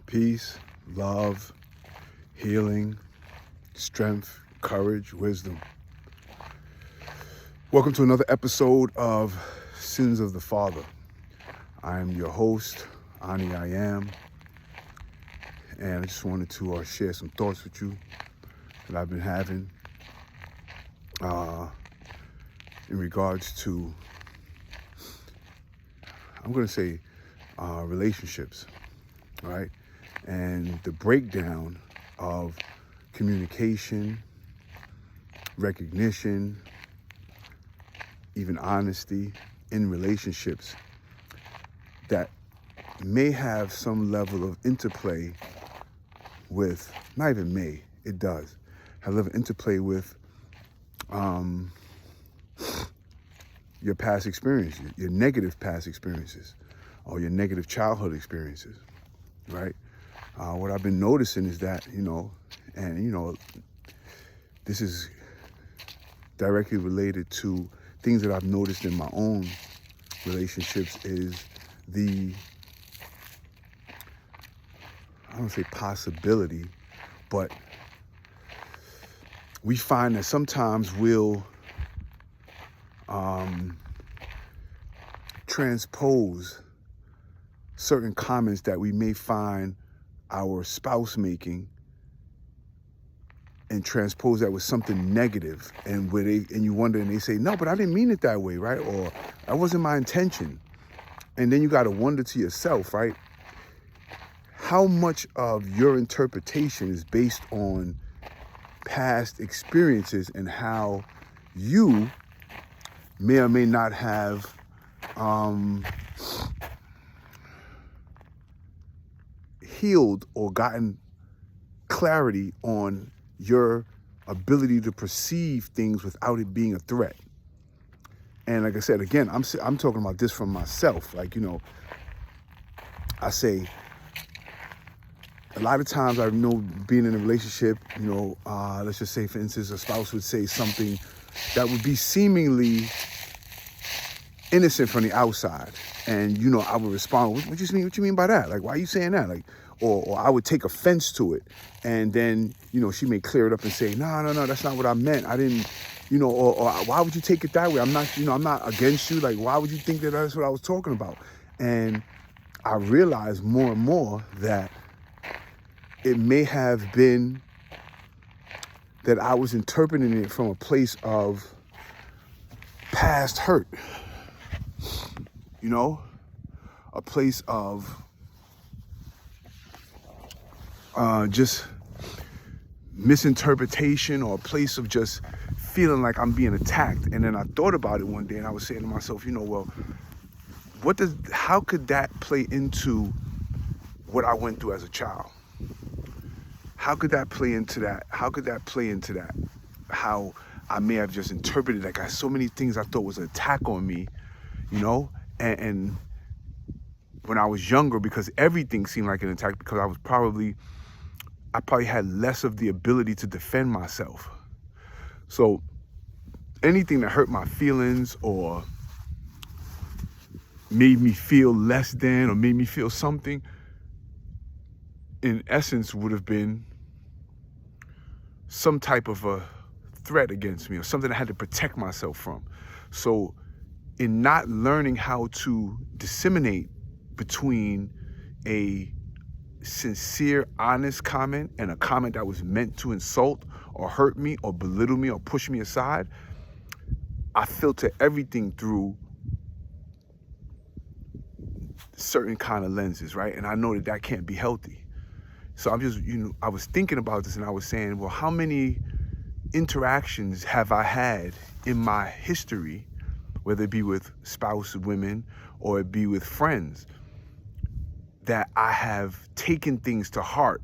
peace, love, healing, strength, courage, wisdom. Welcome to another episode of Sins of the Father. I am your host, Ani I Am, and I just wanted to share some thoughts with you that I've been having in regards to, I'm going to say, relationships, right? And the breakdown of communication, recognition, even honesty in relationships that may have some level of interplay with, not even may, it does, have a level of interplay with your past experience, your negative past experiences, or your negative childhood experiences, right? What I've been noticing is that, this is directly related to things that I've noticed in my own relationships, is the, I don't say possibility, but we find that sometimes we'll transpose certain comments that we may find our spouse making and transpose that with something negative, and you wonder, and they say, no, but I didn't mean it that way, right? Or that wasn't my intention. And then you got to wonder to yourself, right? How much of your interpretation is based on past experiences and how you may or may not have healed or gotten clarity on your ability to perceive things without it being a threat. And like I said, again, I'm talking about this from myself. Like, I say, a lot of times I know being in a relationship, let's just say, for instance, a spouse would say something that would be seemingly innocent from the outside. And, I would respond, what you mean by that? Like, why are you saying that? Like, or I would take offense to it. And then, she may clear it up and say, no, that's not what I meant. I didn't, or why would you take it that way? I'm not against you. Like, why would you think that that's what I was talking about? And I realized more and more that it may have been that I was interpreting it from a place of past hurt, a place of just misinterpretation, or a place of just feeling like I'm being attacked. And then I thought about it one day, and I was saying to myself, well, how could that play into what I went through as a child? How could that play into that? How I may have just interpreted, like, so many things I thought was an attack on me, and when I was younger, because everything seemed like an attack, because I probably had less of the ability to defend myself. So anything that hurt my feelings or made me feel less than, or made me feel something, in essence would have been some type of a threat against me, or something I had to protect myself from. So in not learning how to disseminate between a sincere, honest comment and a comment that was meant to insult or hurt me or belittle me or push me aside, I filter everything through certain kind of lenses, right? And I know that can't be healthy. So I'm just, I was thinking about this, and I was saying, well, how many interactions have I had in my history, whether it be with spouse women or it be with friends, that I have taken things to heart,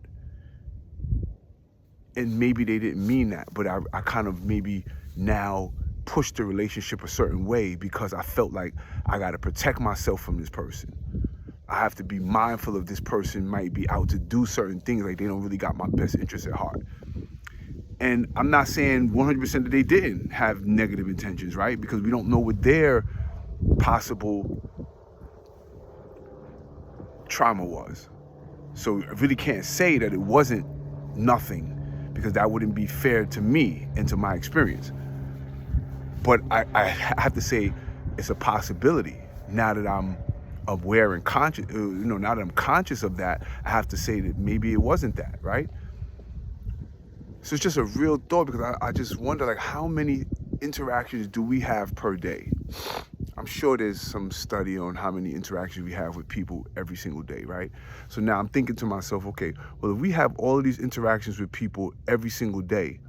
and maybe they didn't mean that, but I kind of maybe now push the relationship a certain way because I felt like I got to protect myself from this person. I have to be mindful of this person might be out to do certain things, like they don't really got my best interest at heart. And I'm not saying 100% that they didn't have negative intentions, right? Because we don't know what their possible trauma was. So I really can't say that it wasn't nothing, because that wouldn't be fair to me and to my experience. But I have to say it's a possibility. Now that I'm aware and conscious, now that I'm conscious of that, I have to say that maybe it wasn't that, right? So it's just a real thought, because I just wonder, like, how many interactions do we have per day? I'm sure there's some study on how many interactions we have with people every single day, right? So now I'm thinking to myself, okay, well, if we have all of these interactions with people every single day,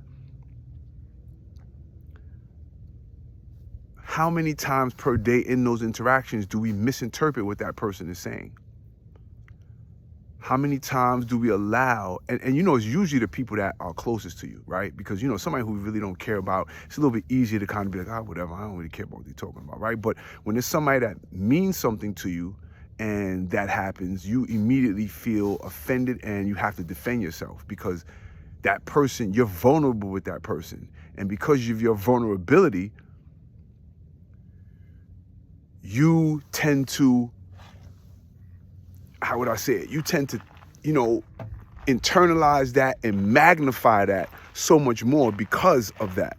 how many times per day in those interactions do we misinterpret what that person is saying? How many times do we allow, and it's usually the people that are closest to you, right? Because, somebody who really don't care about, it's a little bit easier to kind of be like, whatever, I don't really care about what they're talking about, right? But when there's somebody that means something to you and that happens, you immediately feel offended and you have to defend yourself, because that person, you're vulnerable with that person. And because of your vulnerability, you tend to, how would I say it? You tend to, internalize that and magnify that so much more because of that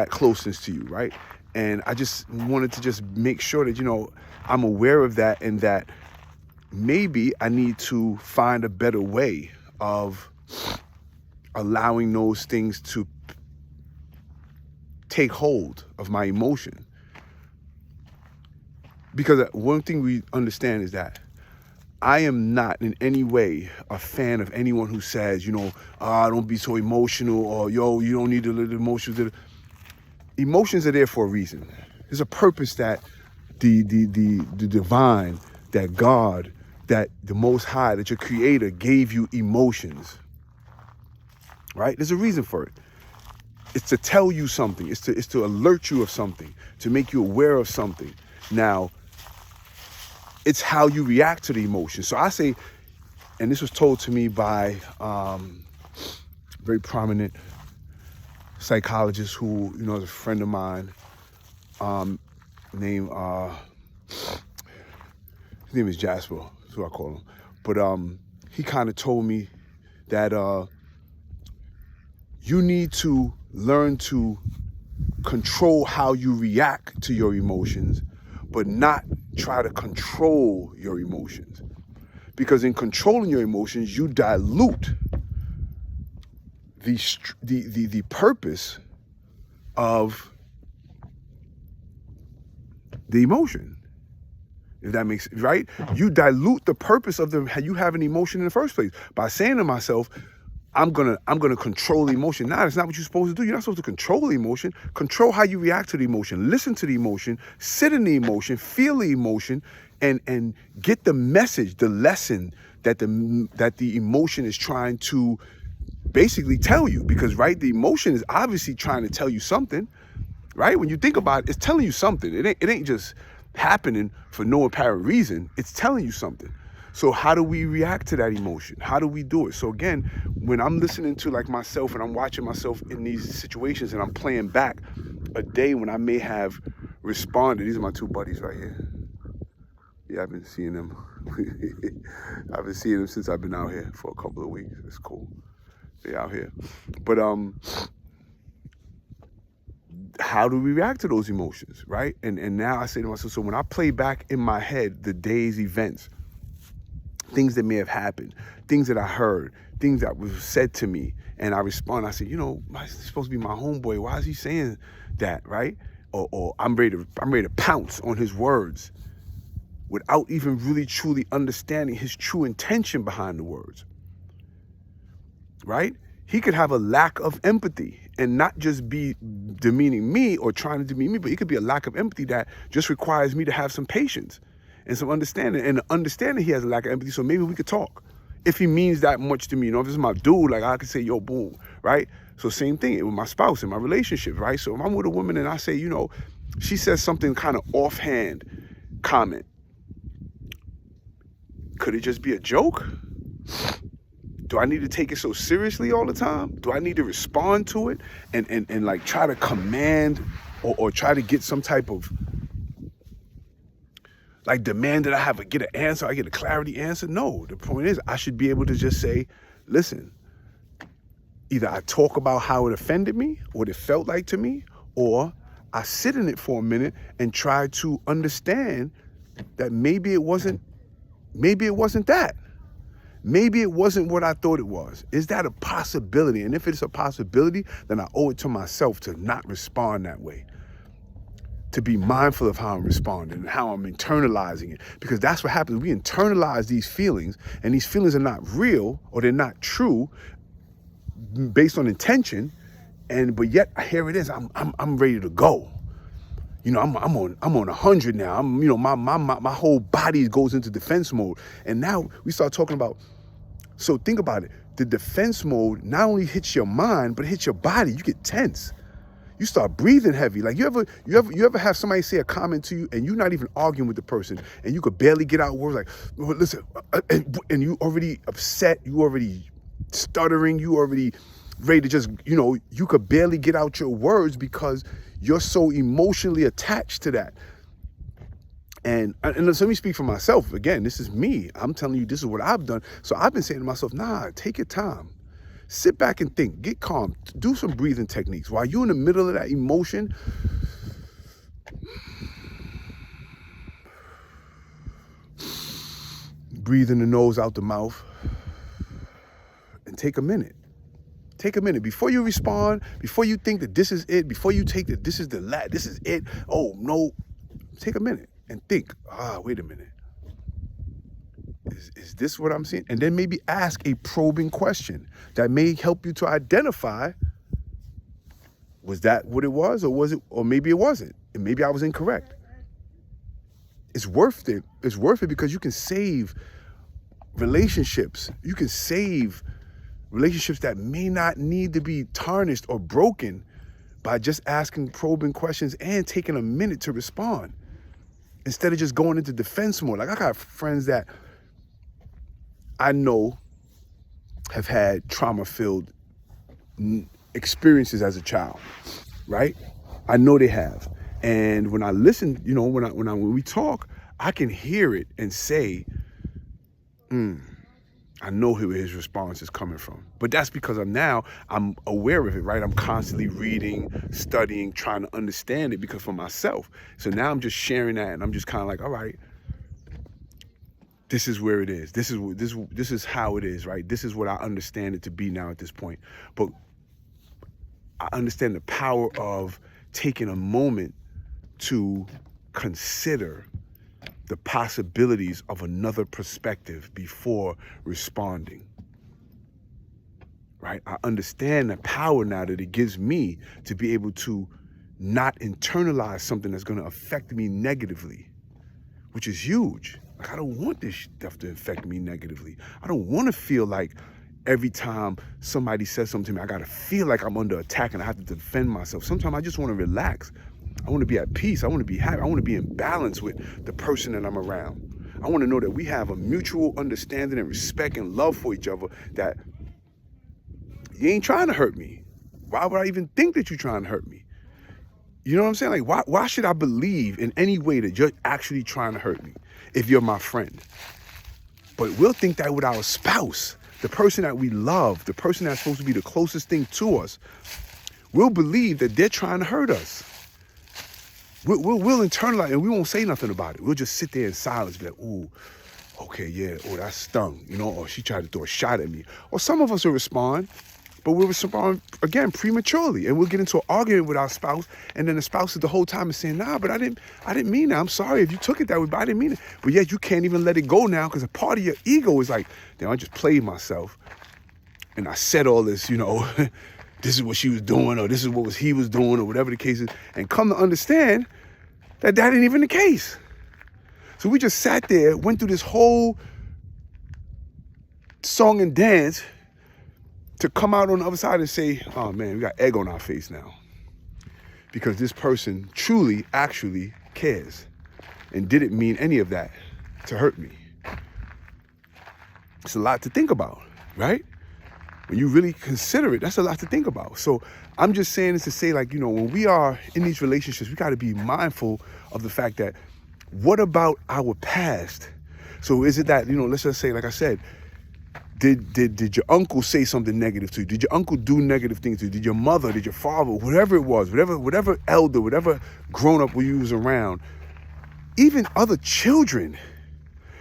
closeness to you, right? And I just wanted to just make sure that, I'm aware of that, and that maybe I need to find a better way of allowing those things to take hold of my emotion. Because one thing we understand is that I am not in any way a fan of anyone who says, don't be so emotional, or you don't need to live emotions. Emotions are there for a reason. There's a purpose that the divine, that God, that the Most High, that your Creator gave you emotions, right? There's a reason for it. It's to tell you something. It's to alert you of something, to make you aware of something. Now, it's how you react to the emotion. So I say, and this was told to me by a very prominent psychologist who, is a friend of mine, named, his name is Jasper, that's what I call him. But he kind of told me that you need to learn to control how you react to your emotions, but not try to control your emotions. Because in controlling your emotions, you dilute the purpose of the emotion. If that makes sense, right? You dilute the purpose of you have an emotion in the first place by saying to myself, I'm gonna control the emotion. Nah, that's not what you're supposed to do. You're not supposed to control the emotion. Control how you react to the emotion. Listen to the emotion. Sit in the emotion. Feel the emotion, and get the message, the lesson that the emotion is trying to basically tell you. Because, right, the emotion is obviously trying to tell you something, right? When you think about it, it's telling you something. It ain't just happening for no apparent reason. It's telling you something. So how do we react to that emotion? How do we do it? So again, when I'm listening to like myself and I'm watching myself in these situations and I'm playing back a day when I may have responded, these are my two buddies right here. Yeah, I've been seeing them. I've been seeing them since I've been out here for a couple of weeks. It's cool. They're out here. But how do we react to those emotions, right? And now I say to myself, so when I play back in my head the day's events, things that may have happened, things that I heard, things that was said to me, and I respond, I say, he's supposed to be my homeboy. Why is he saying that, right? Or I'm ready to pounce on his words without even really truly understanding his true intention behind the words, right? He could have a lack of empathy and not just be demeaning me or trying to demean me, but it could be a lack of empathy that just requires me to have some patience and some understanding, and understanding he has a lack of empathy, so maybe we could talk. If he means that much to me, if this is my dude, like I could say, yo, boom, right? So same thing with my spouse in my relationship, right? So if I'm with a woman and I say, she says something kind of offhand comment, could it just be a joke? Do I need to take it so seriously all the time? Do I need to respond to it and like try to command or try to get some type of like demand that I get an answer, I get a clarity answer. No, the point is I should be able to just say, listen, either I talk about how it offended me, what it felt like to me, or I sit in it for a minute and try to understand that maybe it wasn't that. Maybe it wasn't what I thought it was. Is that a possibility? And if it's a possibility, then I owe it to myself to not respond that way. To be mindful of how I'm responding and how I'm internalizing it. Because that's what happens. We internalize these feelings, and these feelings are not real or they're not true based on intention. But yet here it is. I'm ready to go. You know, I'm on 100 now. My whole body goes into defense mode. And now we start talking about, so think about it. The defense mode not only hits your mind, but it hits your body. You get tense. You start breathing heavy. Like you ever have somebody say a comment to you and you're not even arguing with the person and you could barely get out words like, well, listen, and you already upset, you already stuttering, you already ready to just, you could barely get out your words because you're so emotionally attached to that. And let me speak for myself. Again, this is me. I'm telling you, this is what I've done. So I've been saying to myself, nah, take your time. Sit back and think. Get calm. Do some breathing techniques. While you're in the middle of that emotion, breathe in the nose, out the mouth, and take a minute. Take a minute before you respond, before you think that this is it, before you take that this is it. Oh, no. Take a minute and think, wait a minute. Is this what I'm seeing? And then maybe ask a probing question that may help you to identify, was that what it was, or maybe it wasn't, and maybe I was incorrect. It's worth it. It's worth it because you can save relationships. You can save relationships that may not need to be tarnished or broken by just asking probing questions and taking a minute to respond instead of just going into defense mode. Like I got friends that I know have had trauma-filled experiences as a child, right? I know they have. And when I listen, when we talk, I can hear it and say, I know where his response is coming from. But that's because I'm aware of it, right? I'm constantly reading, studying, trying to understand it because for myself. So now I'm just sharing that and I'm just kind of like, all right, this is where it is. This is how it is, right? This is what I understand it to be now at this point. But I understand the power of taking a moment to consider the possibilities of another perspective before responding, right? I understand the power now that it gives me to be able to not internalize something that's going to affect me negatively, which is huge. Like, I don't want this stuff to affect me negatively. I don't want to feel like every time somebody says something to me, I got to feel like I'm under attack and I have to defend myself. Sometimes I just want to relax. I want to be at peace. I want to be happy. I want to be in balance with the person that I'm around. I want to know that we have a mutual understanding and respect and love for each other, that you ain't trying to hurt me. Why would I even think that you're trying to hurt me? You know what I'm saying? Like, why should I believe in any way that you're actually trying to hurt me if you're my friend? But we'll think that with our spouse, the person that we love, the person that's supposed to be the closest thing to us, we'll believe that they're trying to hurt us. We'll internalize and we won't say nothing about it. We'll just sit there in silence, be like, ooh, okay, yeah, oh, that stung, or she tried to throw a shot at me. Or some of us will respond, but we'll respond, again, prematurely. And we'll get into an argument with our spouse, and then the spouse is the whole time is saying, nah, but I didn't mean that. I'm sorry if you took it that way, but I didn't mean it. But yet you can't even let it go now because a part of your ego is like, damn, I just played myself. And I said all this, this is what she was doing, or this is what he was doing, or whatever the case is, and come to understand that ain't even the case. So we just sat there, went through this whole song and dance to come out on the other side and say, oh man, we got egg on our face now. Because this person truly, actually cares and didn't mean any of that to hurt me. It's a lot to think about, right? When you really consider it, that's a lot to think about. So I'm just saying this to say, like, when we are in these relationships, we got to be mindful of the fact that What about our past? So is it that, let's just say, like I said, did your uncle say something negative to you? Did your uncle do negative things to you? Did your mother, did your father, whatever it was, whatever elder, whatever grown-up you was around, even other children,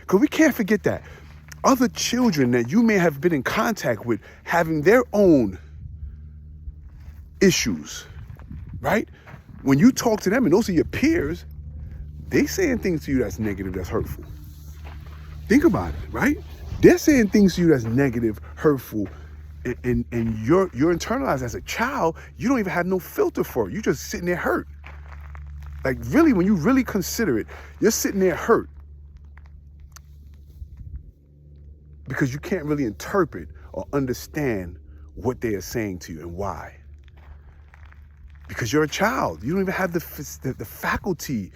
because we can't forget that. Other children that you may have been in contact with having their own issues, right? When you talk to them, and those are your peers, they saying things to you that's negative, that's hurtful. Think about it, right? They're saying things to you that's negative, hurtful, and you're internalized as a child. You don't even have no filter for it. You're just sitting there hurt. Like really, when you really consider it, you're sitting there hurt because you can't really interpret or understand what they are saying to you and why. Because you're a child. You don't even have the faculty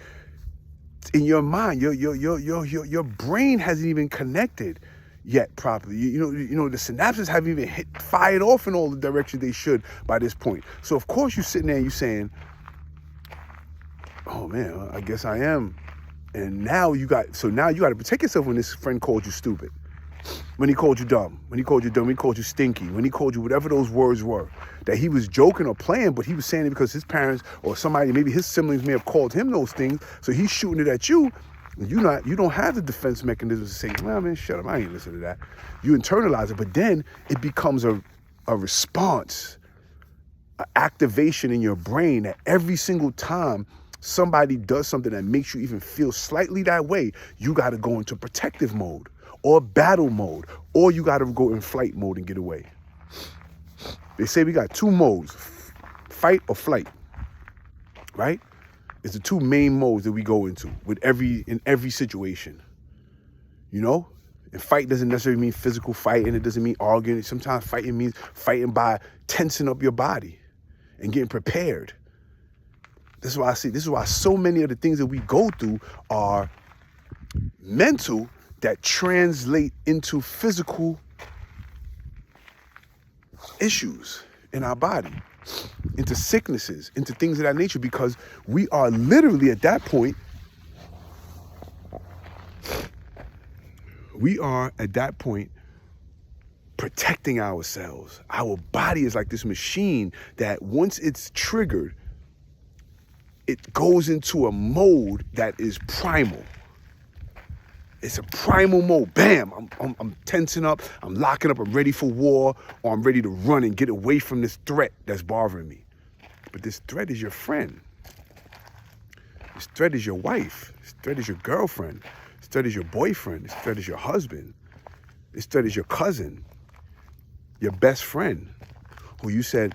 in your mind. Your brain hasn't even connected yet properly. The synapses haven't even fired off in all the directions they should by this point. So of course you're sitting there and you're saying, oh man, I guess I am. And now you got to protect yourself when this friend called you stupid, when he called you dumb, when he called you stinky, when he called you whatever those words were, that he was joking or playing, but he was saying it because his parents or somebody, maybe his siblings may have called him those things. So he's shooting it at you. You don't have the defense mechanism to say, well, man, shut up, I ain't listening to that. You internalize it, but then it becomes a response, an activation in your brain that every single time somebody does something that makes you even feel slightly that way, you got to go into protective mode or battle mode, or you got to go in flight mode and get away. They say we got two modes, fight or flight, right? It's the two main modes that we go into in every situation. And fight doesn't necessarily mean physical fighting. It doesn't mean arguing. Sometimes fighting means fighting by tensing up your body and getting prepared. This is why so many of the things that we go through are mental that translate into physical issues in our body, into sicknesses, into things of that nature, because we are literally at that point, protecting ourselves. Our body is like this machine that once it's triggered, it goes into a mode that is primal. It's a primal mode. Bam, I'm tensing up, I'm locking up, I'm ready for war, or I'm ready to run and get away from this threat that's bothering me. But this threat is your friend. This threat is your wife. This threat is your girlfriend. This threat is your boyfriend. This threat is your husband. This threat is your cousin, your best friend, who you said,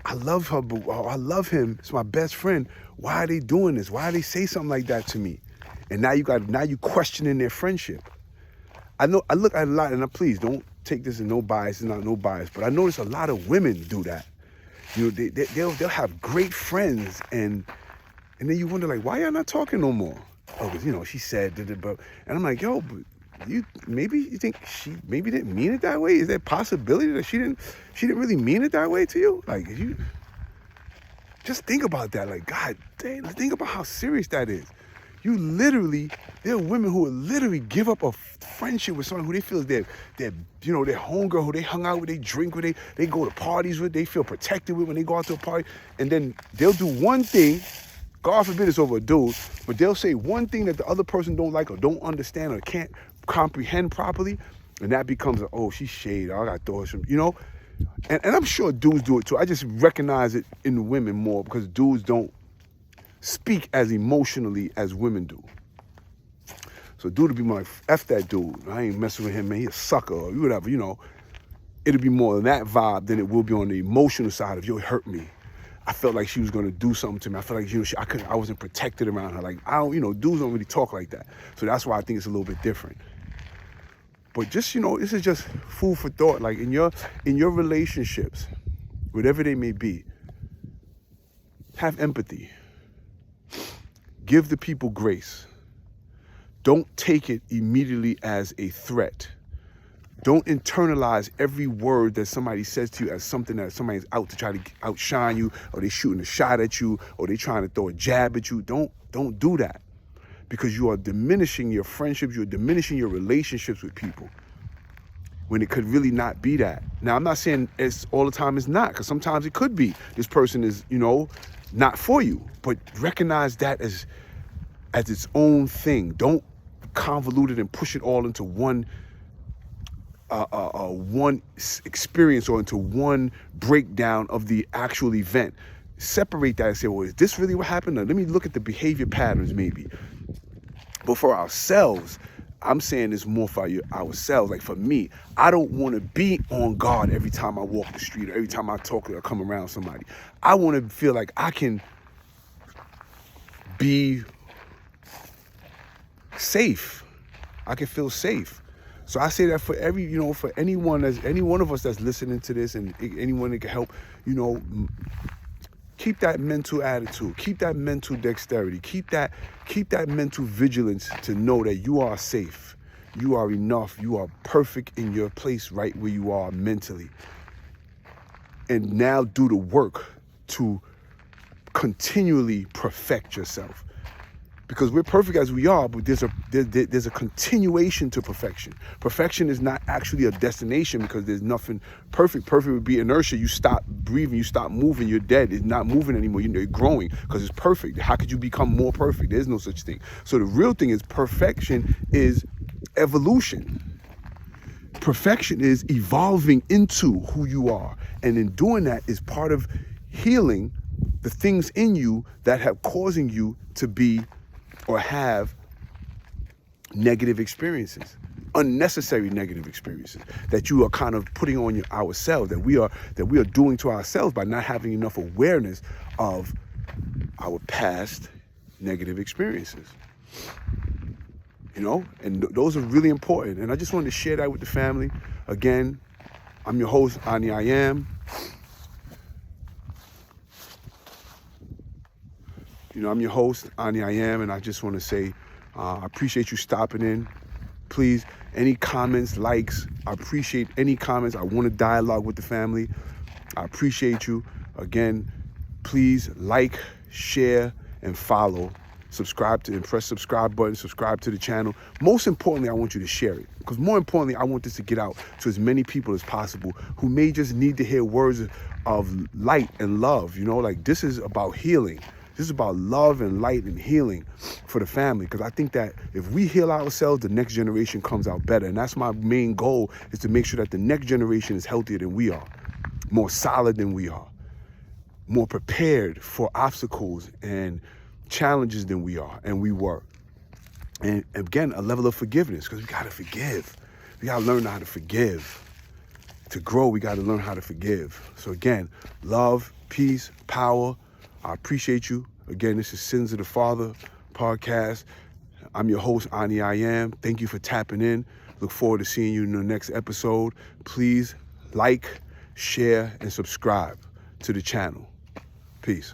I love her, but I love him. It's my best friend. Why are they doing this? Why do they say something like that to me? And now you questioning their friendship. I look at a lot, and please don't take this in no bias, it's not no bias, but I notice a lot of women do that. They'll have great friends, and then you wonder, like, why y'all not talking no more? Oh, because she said, and I'm like, yo, but maybe you think she maybe didn't mean it that way? Is there a possibility that she didn't really mean it that way to you? Like, if you just think about that, like, God dang, think about how serious that is. There are women who will literally give up a friendship with someone who they feel is their homegirl, who they hung out with, they drink with, they go to parties with, they feel protected with when they go out to a party, and then they'll do one thing, God forbid it's over a dude, but they'll say one thing that the other person don't like or don't understand or can't comprehend properly, and that becomes she's shade, I got to throw her some, and I'm sure dudes do it too. I just recognize it in the women more because dudes don't speak as emotionally as women do. So dude would be more like, F that dude, I ain't messing with him, man, he a sucker, or whatever, It'll be more of that vibe than it will be on the emotional side of, yo, it hurt me. I felt like she was gonna do something to me. I felt like, I wasn't protected around her. Like, dudes don't really talk like that. So that's why I think it's a little bit different. But just, this is just food for thought. Like in your relationships, whatever they may be, have empathy. Give the people grace. Don't take it immediately as a threat. Don't internalize every word that somebody says to you as something that somebody's out to try to outshine you, or they shooting a shot at you, or they trying to throw a jab at you. Don't do that. because you are diminishing your friendships, you're diminishing your relationships with people, when it could really not be that. Now, I'm not saying it's all the time it's not, because sometimes it could be this person is, not for you, but recognize that as its own thing. Don't convolute it and push it all into one experience or into one breakdown of the actual event. Separate that and say, well, is this really what happened? Or let me look at the behavior patterns maybe. But for ourselves, I'm saying this more for ourselves. Like for me, I don't want to be on guard every time I walk the street or every time I talk or come around somebody. I want to feel like I can be safe. I can feel safe. So I say that for for any one of us that's listening to this, and anyone that can help, keep that mental attitude, keep that mental dexterity, keep that mental vigilance to know that you are safe, you are enough, you are perfect in your place right where you are mentally. And now do the work to continually perfect yourself. Because we're perfect as we are, but there's a continuation to perfection. Perfection is not actually a destination, because there's nothing perfect. Perfect would be inertia. You stop breathing, you stop moving, you're dead. It's not moving anymore. You're growing because it's perfect. How could you become more perfect? There's no such thing. So the real thing is perfection is evolution. Perfection is evolving into who you are. And in doing that is part of healing the things in you that have causing you to be or have negative experiences, unnecessary negative experiences that you are kind of putting on ourselves, that we are doing to ourselves by not having enough awareness of our past negative experiences. And those are really important. And I just wanted to share that with the family. Again, I'm your host, Ani I Am. I'm your host, Ani I Am, and I just want to say I appreciate you stopping in. Please, any comments, likes, I appreciate any comments. I want to dialogue with the family. I appreciate you. Again, please like, share, and follow. Subscribe to and press subscribe button, subscribe to the channel. Most importantly, I want you to share it, because more importantly, I want this to get out to as many people as possible who may just need to hear words of light and love. Like this is about healing. This is about love and light and healing for the family. Because I think that if we heal ourselves, the next generation comes out better. And that's my main goal, is to make sure that the next generation is healthier than we are, more solid than we are, more prepared for obstacles and challenges than we are and we were. And again, a level of forgiveness, because we got to forgive. We got to learn how to forgive. To grow, we got to learn how to forgive. So again, love, peace, power. I appreciate you. Again, this is Sins of the Father podcast. I'm your host, Ani I Am. Thank you for tapping in. Look forward to seeing you in the next episode. Please like, share, and subscribe to the channel. Peace.